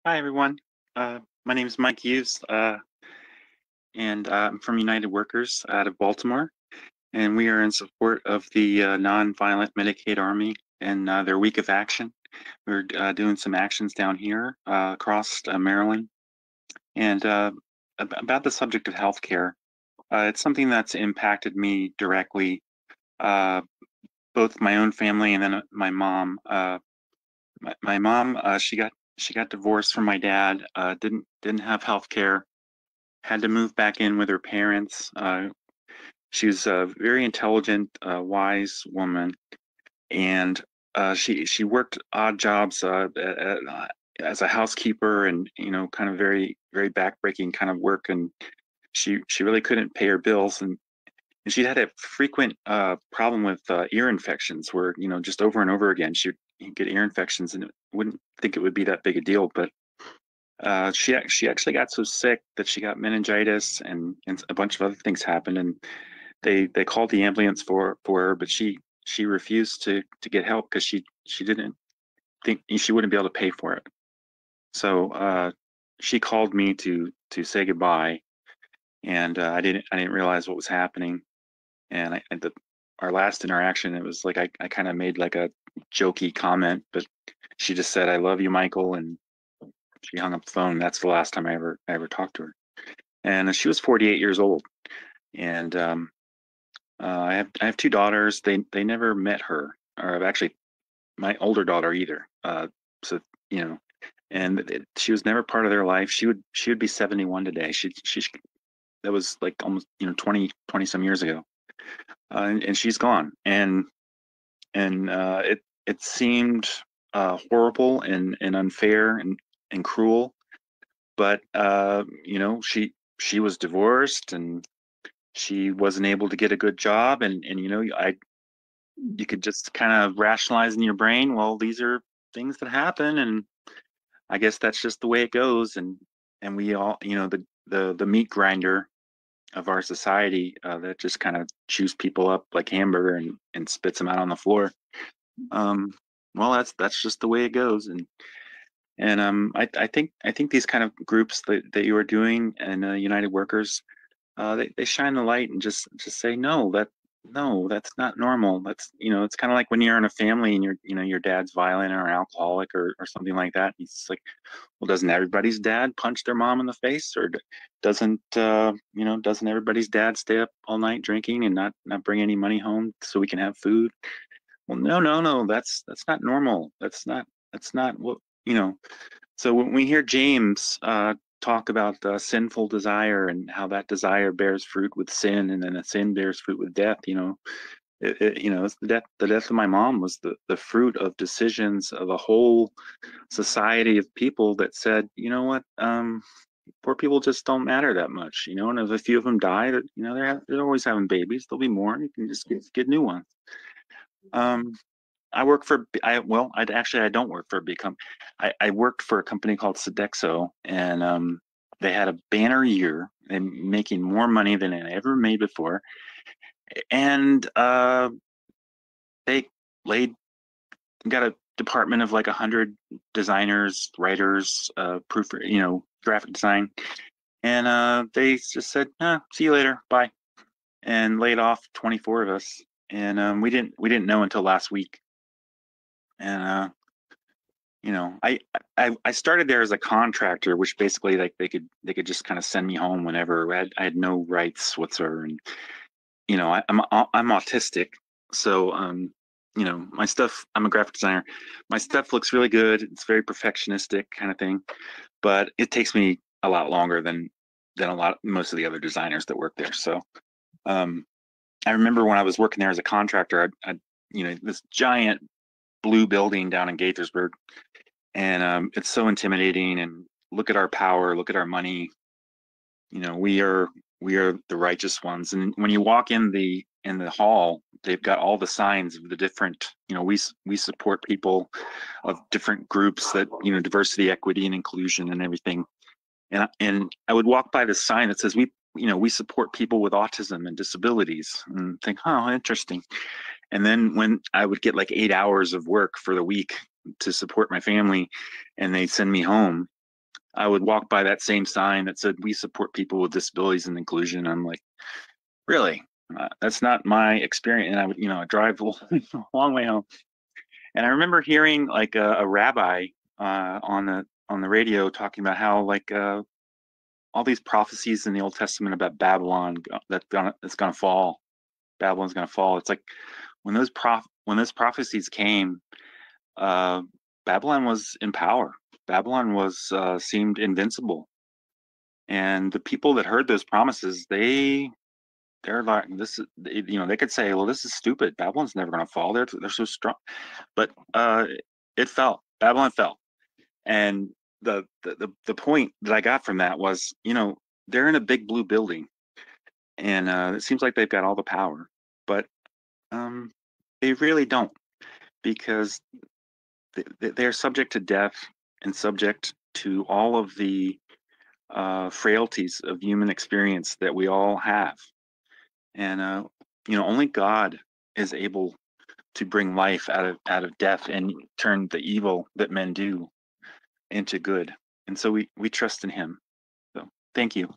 Hi, everyone. My name is Mike Hughes, and I'm from United Workers out of Baltimore. And we are in support of the Nonviolent Medicaid Army and their week of action. We're doing some actions down here across Maryland. And about the subject of healthcare, it's something that's impacted me directly, uh, both my own family and then my mom. My mom, she got divorced from my dad. Didn't have health care. Had to move back in with her parents. She was a very intelligent, wise woman, and she worked odd jobs as a housekeeper, and kind of very backbreaking kind of work. And she really couldn't pay her bills, and she had a frequent problem with ear infections, where just over and over again she'd get ear infections, and wouldn't think it would be that big a deal, but she actually got so sick that she got meningitis, and a bunch of other things happened, and they called the ambulance for her, but she refused to get help because she didn't think she wouldn't be able to pay for it. So she called me to say goodbye, and I didn't realize what was happening. And our last interaction, it was like I kind of made like a jokey comment, but she just said, "I love you, Michael," and she hung up the phone. That's the last time I ever talked to her. And she was 48 years old. And I have two daughters. They never met her, or actually my older daughter either. So you know, and she was never part of their life. She would be 71 today. She that was like almost 20 some years ago. And she's gone. And it seemed horrible and unfair and cruel. But she was divorced, and she wasn't able to get a good job, and you could just kind of rationalize in your brain, well, these are things that happen, and I guess that's just the way it goes. And we all, the meat grinder of our society, that just kind of chews people up like hamburger and spits them out on the floor. um well, that's just the way it goes. And I think these kind of groups that you are doing, and United Workers, they shine the light and just say, no, no, that's not normal. It's kind of like when you're in a family and your dad's violent or alcoholic or something like that. It's like, well, doesn't everybody's dad punch their mom in the face, or doesn't everybody's dad stay up all night drinking and not bring any money home so we can have food? Well, no, no, no, that's not normal. That's not what you know. So when we hear James talk about sinful desire, and how that desire bears fruit with sin, and then a sin bears fruit with death, it's the death of my mom was the fruit of decisions of a whole society of people that said, you know what, poor people just don't matter that much, and if a few of them die, they're always having babies. There'll be more. You can just get new ones. Um, I work for I don't work for a big company. I worked for a company called Sodexo, and they had a banner year and making more money than I ever made before. And they laid got a department of like 100 designers, writers, proof, graphic design, and they just said, "See you later, bye," and laid off 24 of us. And we didn't know until last week. And I started there as a contractor, which basically, like, they could just kind of send me home whenever. I had no rights whatsoever. And I'm autistic, so my stuff. I'm a graphic designer. My stuff looks really good. It's very perfectionistic kind of thing, but it takes me a lot longer than most of the other designers that work there. So um, I remember when I was working there as a contractor, this giant blue building down in Gaithersburg. And it's so intimidating. And look at our power, look at our money. We are the righteous ones. And when you walk in the hall, they've got all the signs of the different. We support people of different groups, that diversity, equity, and inclusion, and everything. And I would walk by the sign that says we support people with autism and disabilities, and think, oh, interesting. And then when I would get like 8 hours of work for the week to support my family, and they'd send me home, I would walk by that same sign that said, "We support people with disabilities and inclusion." I'm like, really? That's not my experience. And I would, drive a long way home. And I remember hearing like a rabbi on the radio talking about how like all these prophecies in the Old Testament about Babylon that's gonna fall. Babylon's gonna fall. It's like when those prophecies came, uh, Babylon was in power. Babylon was seemed invincible, and the people that heard those promises, they're like, this is, they could say, well, this is stupid. Babylon's never going to fall. They're so strong, but it fell. Babylon fell, and the point that I got from that was, they're in a big blue building, and it seems like they've got all the power, but um, they really don't, because they're subject to death and subject to all of the frailties of human experience that we all have. And only God is able to bring life out of death and turn the evil that men do into good. And so we trust in him. So thank you.